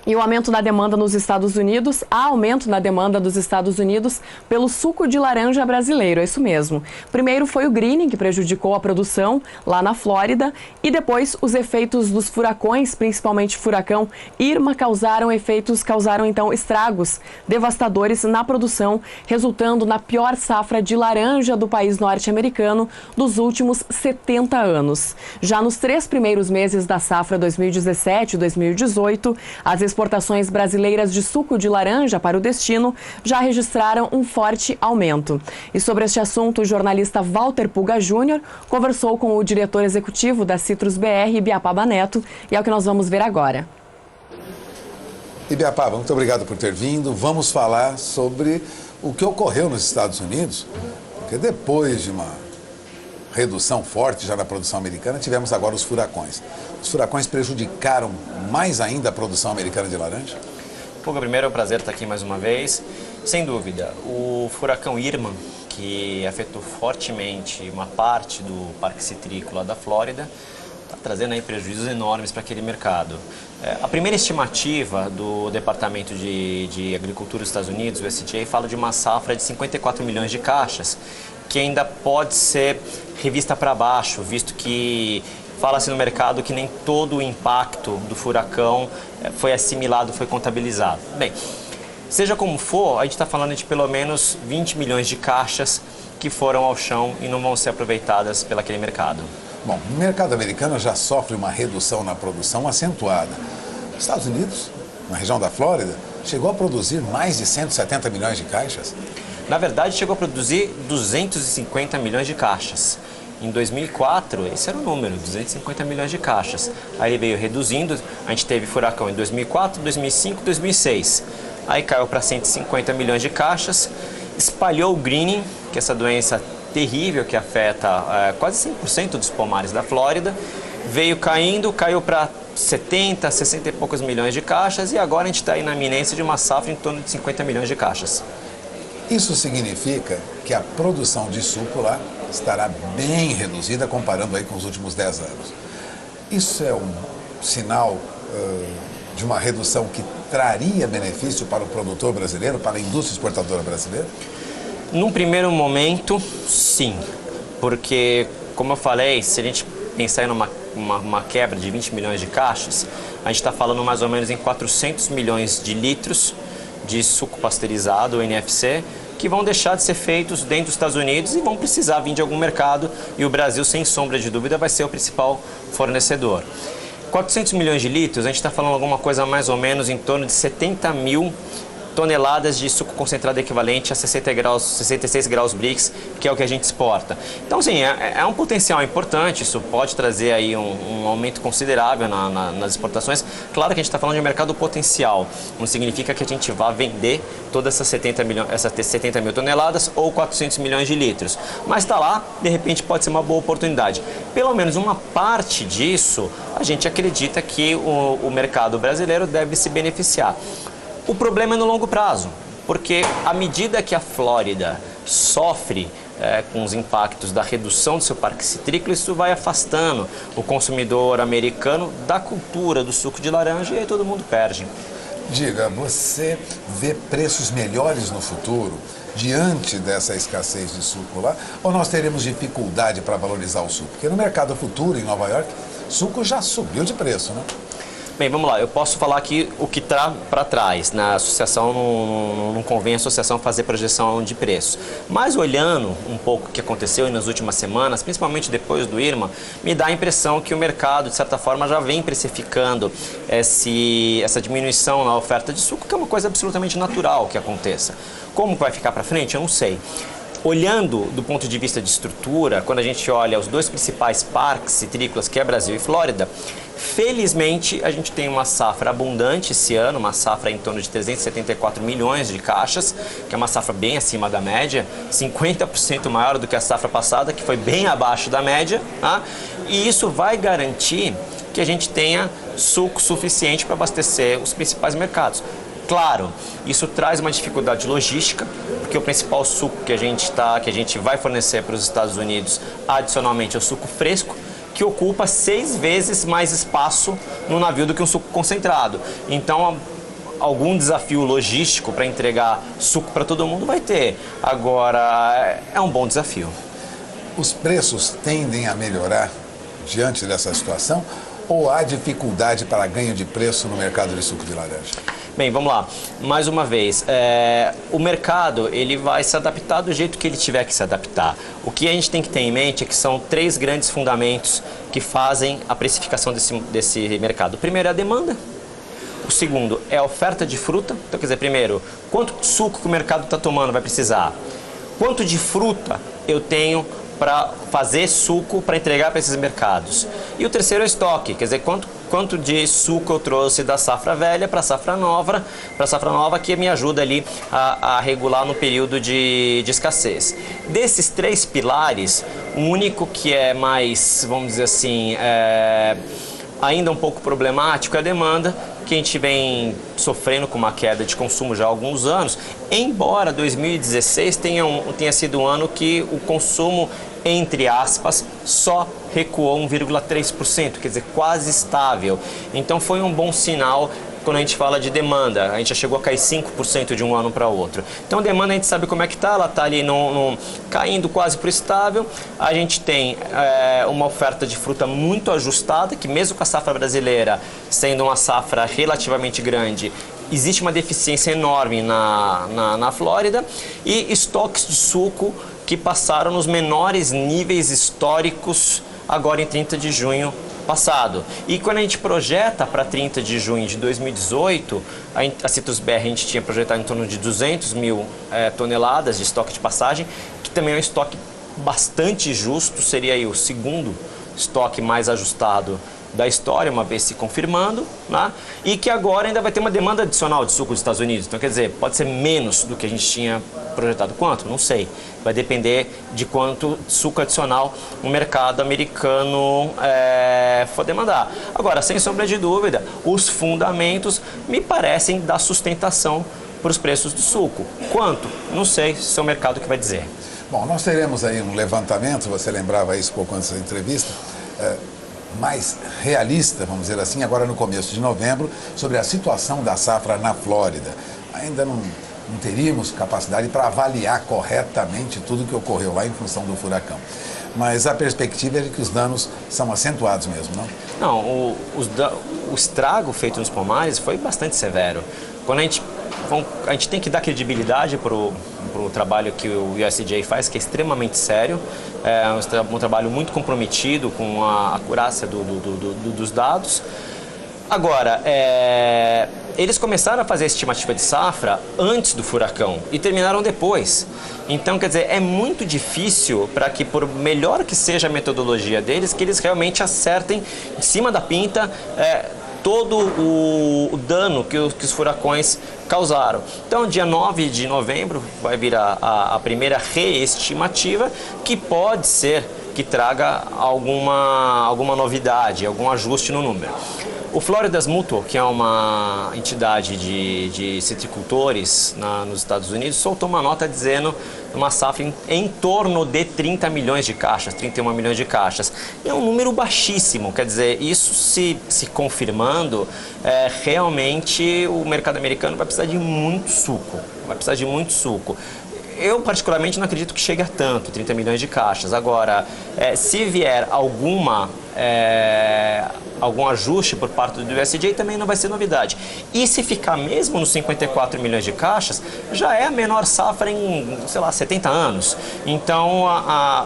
E o aumento da demanda nos Estados Unidos, há aumento na demanda dos Estados Unidos pelo suco de laranja brasileiro, é isso mesmo. Primeiro foi o greening, que prejudicou a produção lá na Flórida, e depois os efeitos dos furacões, principalmente o furacão Irma, causaram então estragos devastadores na produção, resultando na pior safra de laranja do país norte-americano dos últimos 70 anos. Já nos 3 primeiros meses da safra 2017 e 2018, as exportações brasileiras de suco de laranja para o destino já registraram um forte aumento. E sobre este assunto, o jornalista Walter Puga Júnior conversou com o diretor executivo da Citrus BR, Ibiapaba Neto, e é o que nós vamos ver agora. Ibiapaba, muito obrigado por ter vindo. Vamos falar sobre o que ocorreu nos Estados Unidos, porque depois de uma redução forte já na produção americana, tivemos agora os furacões. Os furacões prejudicaram mais ainda a produção americana de laranja? Puga, primeiro é um prazer estar aqui mais uma vez. Sem dúvida, o furacão Irma, que afetou fortemente uma parte do Parque Citrícola da Flórida, está trazendo aí prejuízos enormes para aquele mercado. A primeira estimativa do Departamento de Agricultura dos Estados Unidos, o USDA, fala de uma safra de 54 milhões de caixas, que ainda pode ser revista para baixo, visto que fala-se no mercado que nem todo o impacto do furacão foi assimilado, foi contabilizado. Bem, seja como for, a gente está falando de pelo menos 20 milhões de caixas que foram ao chão e não vão ser aproveitadas pelaquele mercado. Bom, o mercado americano já sofre uma redução na produção acentuada. Os Estados Unidos, na região da Flórida, chegou a produzir mais de 170 milhões de caixas. Na verdade, chegou a produzir 250 milhões de caixas. Em 2004, esse era o número, 250 milhões de caixas. Aí ele veio reduzindo, a gente teve furacão em 2004, 2005, 2006. Aí caiu para 150 milhões de caixas, espalhou o greening, que é essa doença terrível que afeta quase 100% dos pomares da Flórida. Veio caindo, caiu para 70, 60 e poucos milhões de caixas e agora a gente está aí na iminência de uma safra em torno de 50 milhões de caixas. Isso significa que a produção de suco lá estará bem reduzida comparando aí com os últimos 10 anos. Isso é um sinal de uma redução que traria benefício para o produtor brasileiro, para a indústria exportadora brasileira? Num primeiro momento, sim, porque, como eu falei, se a gente pensar em uma quebra de 20 milhões de caixas, a gente está falando mais ou menos em 400 milhões de litros de suco pasteurizado, o NFC, que vão deixar de ser feitos dentro dos Estados Unidos e vão precisar vir de algum mercado, e o Brasil, sem sombra de dúvida, vai ser o principal fornecedor. 400 milhões de litros, a gente está falando alguma coisa mais ou menos em torno de 70 mil toneladas de suco concentrado equivalente a 66 graus Brix, que é o que a gente exporta. Então, sim, é um potencial importante, isso pode trazer aí um aumento considerável nas exportações. Claro que a gente está falando de um mercado potencial, não significa que a gente vá vender todas essas 70 mil toneladas ou 400 milhões de litros. Mas está lá, de repente pode ser uma boa oportunidade. Pelo menos uma parte disso, a gente acredita que o mercado brasileiro deve se beneficiar. O problema é no longo prazo, porque à medida que a Flórida sofre com os impactos da redução do seu parque citrícola, isso vai afastando o consumidor americano da cultura do suco de laranja e aí todo mundo perde. Diga, você vê preços melhores no futuro diante dessa escassez de suco lá? Ou nós teremos dificuldade para valorizar o suco? Porque no mercado futuro, em Nova York, suco já subiu de preço, né? Bem, vamos lá, eu posso falar aqui o que está para trás. Na associação, não convém a associação fazer projeção de preço. Mas olhando um pouco o que aconteceu nas últimas semanas, principalmente depois do Irma, me dá a impressão que o mercado, de certa forma, já vem precificando essa diminuição na oferta de suco, que é uma coisa absolutamente natural que aconteça. Como vai ficar para frente, eu não sei. Olhando do ponto de vista de estrutura, quando a gente olha os dois principais parques citrícolas, que é Brasil e Flórida, felizmente a gente tem uma safra abundante esse ano, uma safra em torno de 374 milhões de caixas, que é uma safra bem acima da média, 50% maior do que a safra passada, que foi bem abaixo da média, tá? E isso vai garantir que a gente tenha suco suficiente para abastecer os principais mercados. Claro, isso traz uma dificuldade logística, porque o principal suco que a gente vai fornecer para os Estados Unidos, adicionalmente, é o suco fresco, que ocupa 6 vezes mais espaço no navio do que um suco concentrado. Então, algum desafio logístico para entregar suco para todo mundo, vai ter. Agora, é um bom desafio. Os preços tendem a melhorar diante dessa situação ou há dificuldade para ganho de preço no mercado de suco de laranja? Bem, vamos lá. Mais uma vez, o mercado ele vai se adaptar do jeito que ele tiver que se adaptar. O que a gente tem que ter em mente é que são 3 grandes fundamentos que fazem a precificação desse mercado. O primeiro é a demanda. O segundo é a oferta de fruta. Então, quer dizer, primeiro, quanto suco que o mercado está tomando vai precisar? Quanto de fruta eu tenho para fazer suco para entregar para esses mercados? E o terceiro é o estoque, quer dizer, quanto de suco eu trouxe da safra velha para a safra nova, que me ajuda ali a regular no período de escassez. Desses 3 pilares, o único que é mais, vamos dizer assim, ainda um pouco problemático é a demanda, que a gente vem sofrendo com uma queda de consumo já há alguns anos, embora 2016 tenha sido um ano que o consumo, entre aspas, só recuou 1,3%, quer dizer, quase estável. Então foi um bom sinal quando a gente fala de demanda. A gente já chegou a cair 5% de um ano para outro. Então a demanda a gente sabe como é que está, ela está ali caindo quase para o estável. A gente tem uma oferta de fruta muito ajustada, que mesmo com a safra brasileira sendo uma safra relativamente grande, existe uma deficiência enorme na Flórida, e estoques de suco que passaram nos menores níveis históricos agora em 30 de junho passado. E quando a gente projeta para 30 de junho de 2018, a Citrus BR a gente tinha projetado em torno de 200 mil toneladas de estoque de passagem, que também é um estoque bastante justo, seria aí o segundo estoque mais ajustado da história, uma vez se confirmando, né? E que agora ainda vai ter uma demanda adicional de suco dos Estados Unidos. Então, quer dizer, pode ser menos do que a gente tinha projetado. Quanto? Não sei. Vai depender de quanto suco adicional o mercado americano for demandar. Agora, sem sombra de dúvida, os fundamentos me parecem dar sustentação para os preços do suco. Quanto? Não sei, se é o mercado que vai dizer. Bom, nós teremos aí um levantamento, você lembrava isso pouco antes da entrevista, mais realista, vamos dizer assim, agora no começo de novembro, sobre a situação da safra na Flórida. Ainda não teríamos capacidade para avaliar corretamente tudo que ocorreu lá em função do furacão. Mas a perspectiva é de que os danos são acentuados mesmo, não? Não, o estrago feito nos pomares foi bastante severo. Quando a gente tem que dar credibilidade para o trabalho que o USDA faz, que é extremamente sério, é um trabalho muito comprometido com a acurácia dos dados. Agora, eles começaram a fazer a estimativa de safra antes do furacão e terminaram depois. Então, quer dizer, é muito difícil para que, por melhor que seja a metodologia deles, que eles realmente acertem em cima da pinta todo o dano que os furacões causaram. Então, dia 9 de novembro vai vir a primeira reestimativa, que pode ser que traga alguma novidade, algum ajuste no número. O Florida's Mutual, que é uma entidade de citricultores nos Estados Unidos, soltou uma nota dizendo uma safra em torno de 30 milhões de caixas, 31 milhões de caixas. É um número baixíssimo, quer dizer, isso se confirmando, realmente o mercado americano vai precisar de muito suco. Eu, particularmente, não acredito que chegue a tanto, 30 milhões de caixas. Agora, se vier algum ajuste por parte do USDA, também não vai ser novidade. E se ficar mesmo nos 54 milhões de caixas, já é a menor safra em, 70 anos. Então,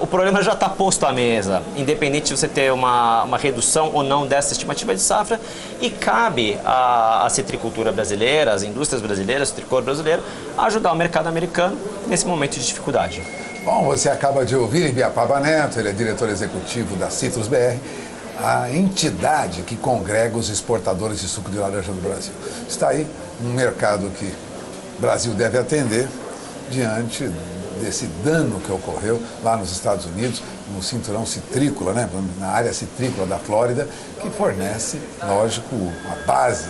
o problema já está posto à mesa, independente de você ter uma redução ou não dessa estimativa de safra, e cabe à citricultura brasileira, às indústrias brasileiras, ao citricultor brasileiro, ajudar o mercado americano nesse momento de dificuldade. Bom, você acaba de ouvir Ibiapaba Neto, ele é diretor executivo da Citrus BR, a entidade que congrega os exportadores de suco de laranja do Brasil. Está aí um mercado que o Brasil deve atender diante desse dano que ocorreu lá nos Estados Unidos, no cinturão citrícola, né, na área citrícola da Flórida, que fornece, lógico, a base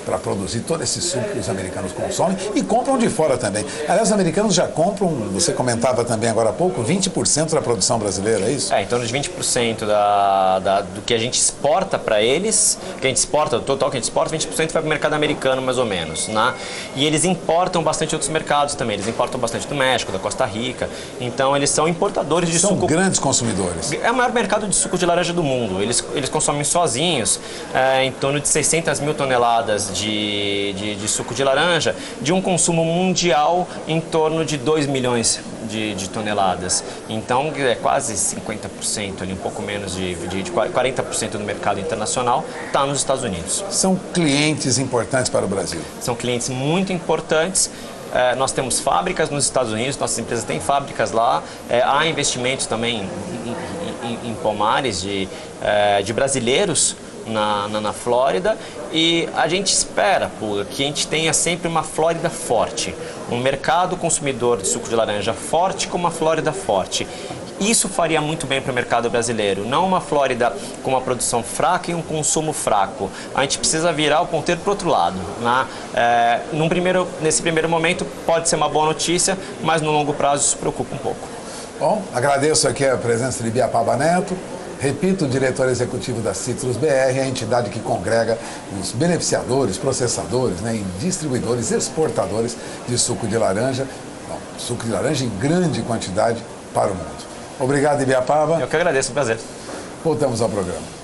para produzir todo esse suco que os americanos consomem e compram de fora também. Aliás, os americanos já compram, você comentava também agora há pouco, 20% da produção brasileira, é isso? Em torno de 20% do que a gente exporta para eles, que a gente exporta, o total que a gente exporta, 20% vai para o mercado americano mais ou menos, né? E eles importam bastante outros mercados também, eles importam bastante do México, da Costa Rica, então eles são importadores de suco. São grandes consumidores. É o maior mercado de suco de laranja do mundo, eles consomem sozinhos em torno de 600 mil toneladas de suco de laranja, de um consumo mundial em torno de 2 milhões de toneladas. Então, é quase 50%, ali, um pouco menos de 40% do mercado internacional está nos Estados Unidos. São clientes importantes para o Brasil. São clientes muito importantes. Nós temos fábricas nos Estados Unidos, nossas empresas têm fábricas lá. Há investimentos também em pomares de brasileiros na Flórida, e a gente espera que a gente tenha sempre uma Flórida forte, um mercado consumidor de suco de laranja forte com uma Flórida forte. Isso faria muito bem para o mercado brasileiro, não uma Flórida com uma produção fraca e um consumo fraco. A gente precisa virar o ponteiro para o outro lado, né? Nesse primeiro momento pode ser uma boa notícia, mas no longo prazo isso preocupa um pouco. Bom, agradeço aqui a presença de Ibiapaba Neto. Repito, o diretor executivo da Citrus BR, a entidade que congrega os beneficiadores, processadores, né, e distribuidores, exportadores de suco de laranja. Bom, suco de laranja em grande quantidade para o mundo. Obrigado, Ibiapaba. Eu que agradeço, um prazer. Voltamos ao programa.